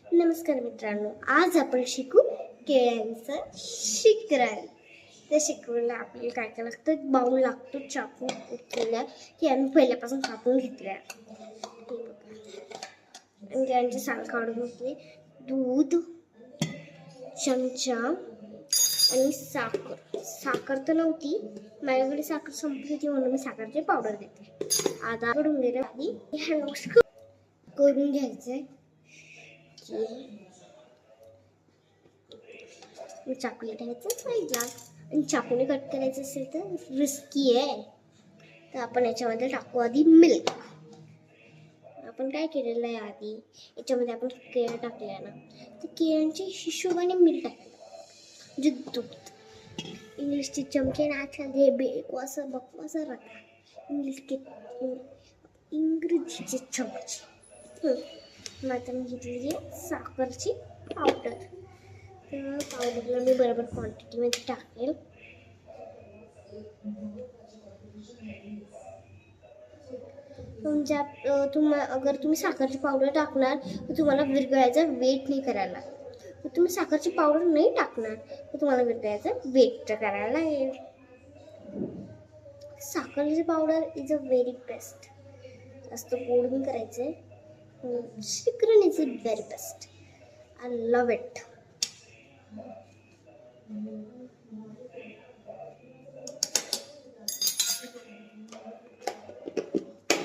नमस्कार मित्रांनो, आज आपण शिकू केळ्यांचं शिकरण. त्या शिकवणीला आपल्याला काय काय लागतं? एक बाउल लागतो, चाकू केल्या की आम्ही पहिल्यापासून कापून घेतल्या आणि त्यांची साल काढून घेतली. दूध, चमचा आणि साखर तर नव्हती माझ्याकडे, साखर संपली होती म्हणून मी साखरची पावडर देते. आता करून गेले आधी हँड वॉश करून घ्यायचंय. चाकूला ठेवायचं साईडला आणि चाकूने कट करायचं असेल तर रिस्की आहे. तर आपण याच्यामध्ये टाकू आधी मिल्क. आपण काय केलेलं आहे आधी याच्यामध्ये आपण केळं टाकल्या ना, तर केळ्यांच्या हिशोबाने मिल्क टाकायचं म्हणजे दूध. इंग्लिशचे चमचे ना आजकाल हे बकवास राहतात. इंग्रजीचे चमचे. आता मी घेतलेली साखरची पावडर. तर पावडरला मी बरोबर क्वांटिटीमध्ये टाकेल. अगर तुम्ही साखरची पावडर टाकणार तर तुम्हाला विरघळायचा वेट नाही करायला लागेल. तुम्ही साखरची पावडर नाही टाकणार तर तुम्हाला विरघळायचा वेट करायला लागेल. साखरची powder is a very best. जास्त गोड नाही करायचंय. शिकरण is a very best. I love it.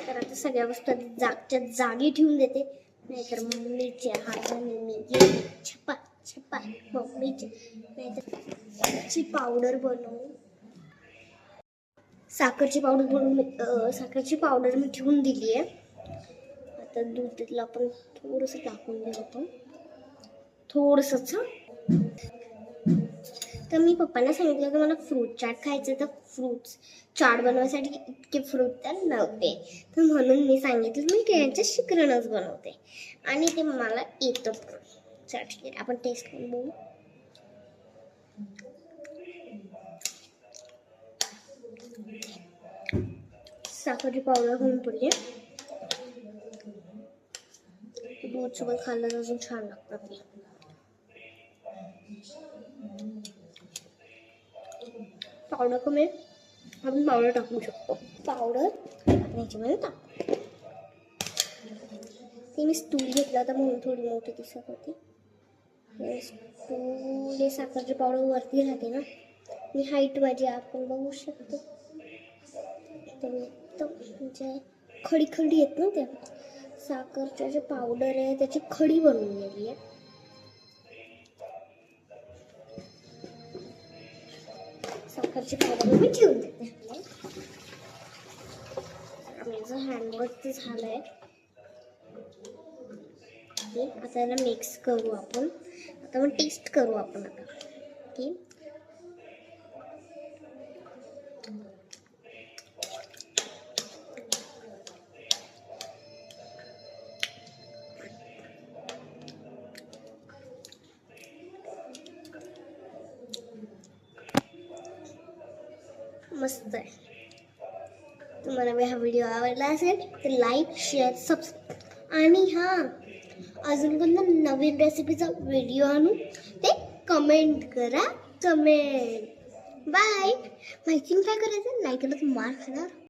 तर आता सगळ्या वस्तू जागच्या जागी ठेवून देते, नाहीतर मम्मीच्या हाताने मी छप्पा छप्पा मम्मीची पावडर बनवू. साखरची पावडर मी ठेवून दिली आहे. आता दूधला आपण थोडंसं टाकून देऊ. आपण थोडंसंच. तर मी पप्पांना सांगितलं की मला फ्रूट चाट खायचं, तर फ्रूट्स चाट बनवायसाठी इतके फ्रूट तर नव्हते, तर म्हणून मी सांगितलं मी केळ्यांचं शिकरणच बनवते आणि ते मला येतं. चाट आपण टेस्ट करून बघू. साखरची पावडर होऊन पडली. दूध सोबत खाल्लं अजून छान लागतं. पावडर कमी आपण पावडर टाकू शकतो. पावडर आपण याच्यामध्ये टाकू. ते मी स्टूल घेतला होता म्हणून थोडी मोठी दिसत होती. स्टूल साखरची पावडर वरती राहते ना, मी हाईट माझी आपण बघू शकतो. म्हणजे खडी खडी आहेत ना त्या साखरच्या जे पावडर आहे त्याची खडी बनवलेली आहे. साखरची पावडर मी ठेवून देते. माझं हँडवॉश झालंय. आता याला मिक्स करू आपण. आता मग टेस्ट करू आपण आता. ओके, मस्त आहे. तुम्हाला हा व्हिडिओ आवडला असेल तर लाईक, शेअर, सबस्क्राईब आणि हां, अजून कोणता नवीन रेसिपीचा व्हिडिओ आणू ते कमेंट करा. बाय. माहिती काय करायचं? नाही केलं तर मार खाणार.